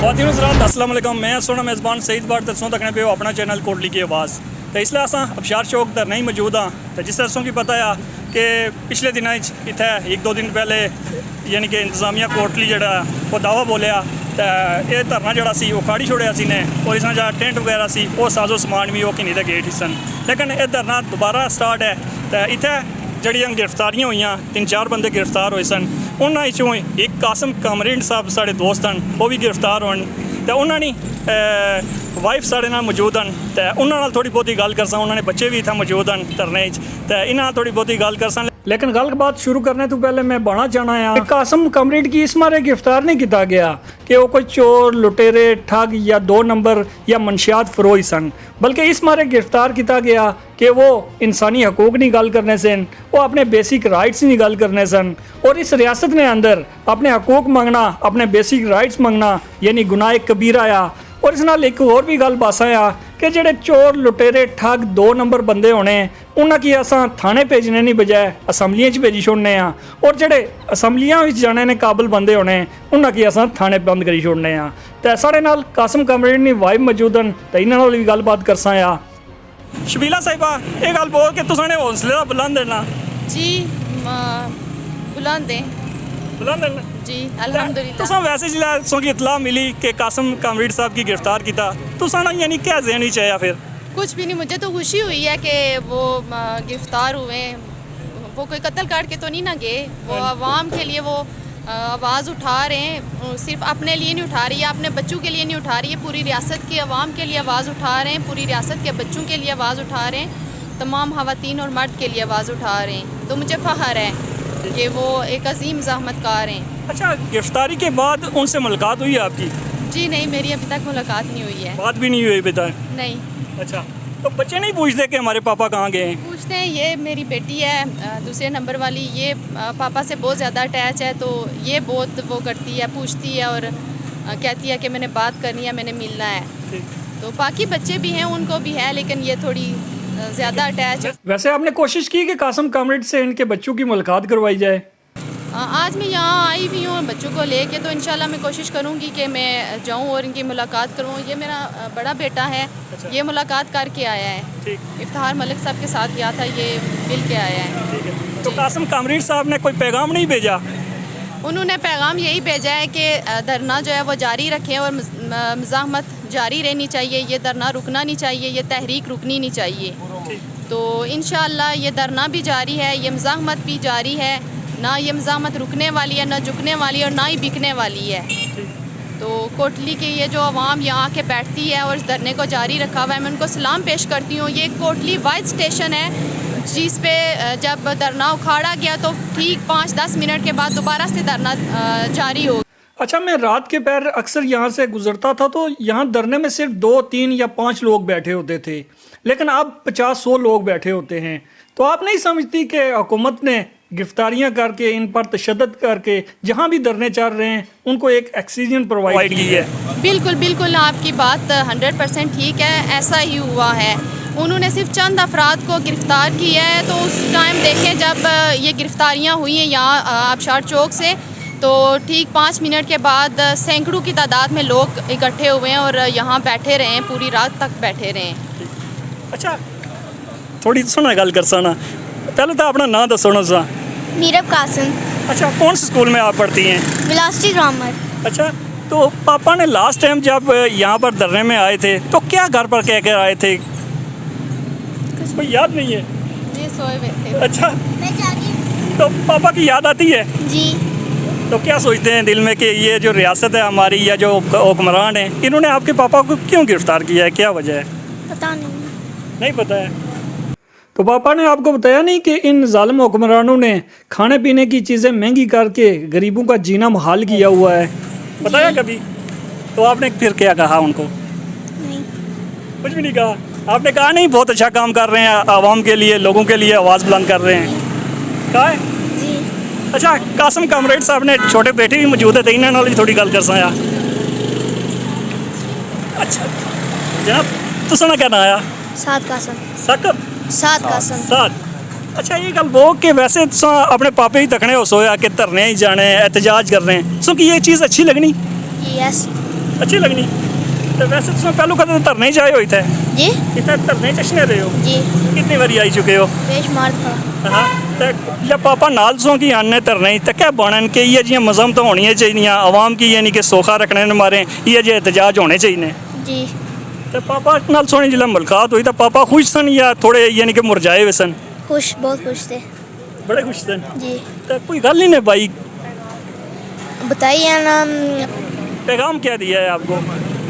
ख़वातीन हज़रात अस्सलाम वालेकुम। मैं सोना मेज़बान सईद बाट दसों तकने पे अपना चैनल कोटली की आवाज़। तो इसलिए अस अबशार चौक दर नहीं मौजूद हाँ। तो जिस तरह की पता है कि पिछले दिनों इतने एक दो दिन पहले यानी कि इंतजामिया कोटली जड़ा वो दावा बोलिया तो यह धरना जड़ा सी वो काड़ी छोड़िया सी ने और इसमें जहाँ टेंट वगैरह सी वो साजो समान भी वो किन्नी दे गेट ही सन। लेकिन यह धरना दोबारा स्टार्ट है तो इतने जड़ियाँ गिरफ्तारियाँ हुई 3-4 बंदे गिरफ्तार हुए सन। उन्होंने चों एक कासम कामरेड साहब साढ़े दोस्त हैं वो भी गिरफ्तार होने तो उन्होंने वाइफ साढ़े नाल मौजूद हैं तो उन्होंने थोड़ी बहुती गल करसा। उन्होंने बच्चे भी इतना मौजूद हैं धरने तो इन्होंने थोड़ी बहुती गल करसा। लेकिन गलबात शुरू करने तो पहले मैं बना चाहना है कासम कामरेड की इस मारे गिरफ्तार नहीं किया गया कि वो कोई चोर लुटेरे ठग या 2 नंबर या मनशियात फरोई सन, बल्कि इस मारे गिरफ्तार किया गया कि वो इंसानी हकूक नहीं गल करने सन, वो अपने बेसिक राइट्स नहीं गल करने सन। और इस रियासत ने अंदर अपने हकूक मंगना अपने बेसिक राइट्स मंगना यानी गुनाह कबीरा आ। और इस नाल एक होर भी गल बासा आ कि जेडे चोर लुटेरे ठग 2 नंबर बंदे होने उन्हें की असा थाने भेजने नहीं बजाय असैम्बलियां भेजी छोड़ने और जेडे असैम्बलियां जाने ने काबिल बंदे होने उन्हें की असा थाने बंद करी छोड़ने तो साढ़े नाल कासम कामरेड ने वाइफ मौजूद हैं तो इन्होंने भी गलबात करसा आ। शबीला साहिबा ये गल बोल के तुसां ने हौसले का बुलंद देना जी बुलंद दें जी अल्हम्दुलिल्लाह। तुसां वैसे जिला की इतला मिली कि कासम कामरेड साहब की गिरफ्तार किया तुसां यानी क्या जहनी चाहिए फिर? कुछ भी नहीं, मुझे तो खुशी हुई है कि वो गिरफ्तार हुए। वो कोई कत्ल काट के तो नहीं ना गए, वो आवाम के लिए वो आवाज़ उठा रहे हैं। सिर्फ अपने लिए नहीं उठा रही है, अपने बच्चों के लिए नहीं उठा रही है, पूरी रियासत की आवाम के लिए आवाज़ उठा रहे हैं, पूरी रियासत के बच्चों के लिए आवाज़ उठा रहे हैं, तमाम ख़वातीन और मर्द के लिए आवाज़ उठा रहे हैं। तो मुझे फ़ख्र है कि वो एक अजीम ज़हमतकार हैं। अच्छा, गिरफ्तारी के बाद उनसे मुलाकात हुई है आपकी? जी नहीं, मेरी अभी तक मुलाकात नहीं हुई है। बात भी नहीं हुई अभी तक? नहीं। अच्छा, तो बच्चे नहीं पूछते कि हमारे पापा कहाँ गए हैं? पूछते हैं। ये मेरी बेटी है दूसरे नंबर वाली, ये पापा से बहुत ज़्यादा अटैच है, तो ये बहुत वो करती है, पूछती है और कहती है कि मैंने बात करनी है, मैंने मिलना है। तो बाकी बच्चे भी हैं, उनको भी है, लेकिन ये थोड़ी ज़्यादा अटैच है। वैसे आपने कोशिश की कि कासम कामरेड से इनके बच्चों की मुलाकात करवाई जाए? आज मैं यहाँ आई हुई हूँ बच्चों को लेके, तो इंशाल्लाह मैं कोशिश करूँगी कि मैं जाऊँ और इनकी मुलाकात करूँ। ये मेरा बड़ा बेटा है। अच्छा। ये मुलाकात करके आया है, इफ्तिखार मलिक साहब के साथ गया था, ये मिल के आया है। तो कासम कामरेड साहब ने कोई पैगाम नहीं भेजा? उन्होंने पैगाम यही भेजा है कि धरना जो है वो जारी रखें और मज़ाहमत जारी रहनी चाहिए, ये धरना रुकना नहीं चाहिए, ये तहरीक रुकनी नहीं चाहिए। तो इंशाल्लाह ये धरना भी जारी है, ये मज़ाहमत भी जारी है, ना ये मज़ाहमत रुकने वाली है, ना झुकने वाली है और ना ही बिकने वाली है। तो कोटली की ये जो आवाम यहाँ आके बैठती है और इस धरने को जारी रखा हुआ है, मैं उनको सलाम पेश करती हूँ। ये कोटली वाइड स्टेशन है जिस पे जब धरना उखाड़ा गया तो ठीक 5-10 मिनट के बाद दोबारा से धरना जारी हो। अच्छा, मैं रात के पैर अक्सर यहाँ से गुजरता था तो यहाँ धरने में सिर्फ 2, 3 या 5 लोग बैठे होते थे, लेकिन अब 50-100 लोग बैठे होते हैं। तो आप नहीं समझती कि हुकूमत ने गिरफ्तारियां करके इन पर तशद्दुद करके जहां भी धरने चल रहे हैं उनको एक ऑक्सीजन प्रोवाइड की है? बिल्कुल बिल्कुल, आपकी बात 100% ठीक है, ऐसा ही हुआ है। उन्होंने सिर्फ चंद अफराद को गिरफ़्तार किया है। तो उस टाइम देखें जब ये गिरफ्तारियां हुई हैं यहाँ आबशार चौक से, तो ठीक 5 मिनट के बाद सैकड़ों की तादाद में लोग इकट्ठे हुए हैं और यहाँ बैठे रहे हैं, पूरी रात तक बैठे रहे हैं। अच्छा, थोड़ी सुना गल कर साना, पहले तो अपना नाम दसो ना। मीरब कासिम। अच्छा, कौन से स्कूल में आप पढ़ती हैं? Velocity grammar. अच्छा, तो पापा ने लास्ट टाइम जब यहाँ पर धरने में आए थे तो क्या घर पर कह कर आए थे? कोई याद नहीं है? ये सोए हुए थे। अच्छा, तो पापा की याद आती है जी। तो क्या सोचते हैं दिल में कि ये जो रियासत है हमारी या जो हुक्मरान है इन्होंने आपके पापा को क्यों गिरफ्तार किया है, क्या वजह है? पता नहीं पता है। तो पापा ने आपको बताया नहीं कि इन जालिम हुक्मरानों ने खाने पीने की चीज़ें महंगी करके गरीबों का जीना मुहाल किया हुआ है? बताया कभी? तो आपने फिर क्या कहा उनको? नहीं, कुछ भी नहीं कहा। आपने कहा नहीं बहुत अच्छा काम कर रहे हैं, आवाम के लिए, लोगों के लिए आवाज़ बुलंद कर रहे हैं? कहा है जी। अच्छा, कासम कामरेड साहब ने छोटे बेटे भी मौजूद है तो इन्होंने भी थोड़ी गल कर साया। अच्छा जनाब, तो सुना क्या ना आया? साद कासम। सकब साद कासम। साद। अच्छा, ये गल वो कि वैसे अपने पापे ही तकने हो सोया कि धरने ही जाने एहतजाज कर रहे हैं, सो कि ये चीज़ अच्छी लगनी? यस। अच्छी लगनी तो वैसे तुम पहलू कदे धरने जाए हो इतने जी इतने धरने चश्ने रहे हो जी कितनी बारी आई चुके हो बेशुमार था हाँ तो जब पापा नाल सो की आने धरने तो क्या बनन के ये जियां मजहम तो होनी चाहिए आवाम की यानी कि सौखा रखने ने मारे ये जे एहतजाज होने चाहिए जी तो पापा नाल सोनी जिला मुलाकात हुई तो पापा खुश सन या थोड़े यानी कि मुरझाए हुए सन खुश बहुत खुश थे बड़े खुश सन जी तो कोई गल ही नहीं भाई बताइए ना पैगाम क्या दिया है आपको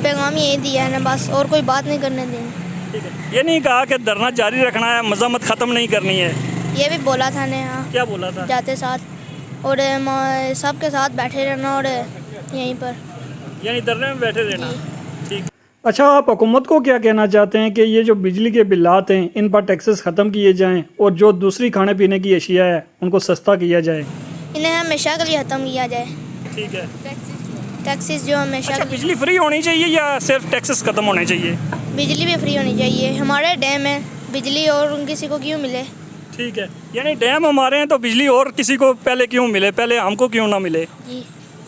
पैगाम यही दिया है ना बस और कोई बात नहीं करने देनी ठीक है ये नहीं कहा कि धरना जारी रखना है मजम्मत ख़त्म नहीं करनी है ये भी बोला था ने हाँ क्या बोला था जाते साथ और सबके साथ बैठे रहना और यहीं पर यानी धरने में बैठे रहना ठीक अच्छा आप हुकूमत को क्या कहना चाहते हैं कि ये जो बिजली के बिल्लात हैं इन पर टैक्सेस ख़त्म किए जाएं और जो दूसरी खाने पीने की अशिया है उनको सस्ता किया जाए इन्हें हमेशा के लिए ख़त्म किया जाए ठीक है टैक्सेस जो हमेशा अच्छा बिजली फ्री होनी चाहिए या सिर्फ टैक्सेस ख़त्म होने चाहिए बिजली भी फ्री होनी चाहिए हमारे डैम है बिजली और किसी को क्यों मिले ठीक है यानी डैम हमारे हैं तो बिजली और किसी को पहले क्यों मिले पहले हमको क्यों ना मिले जी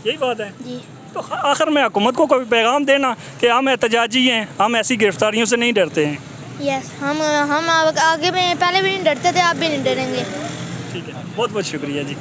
यही बात है जी तो आखिर में हुकूमत को कोई पैगाम देना कि हम एहतजाजी हैं हम ऐसी गिरफ्तारियों से नहीं डरते हैं यस हम आगे में पहले भी नहीं डरते थे आप भी नहीं डरेंगे ठीक है बहुत बहुत शुक्रिया जी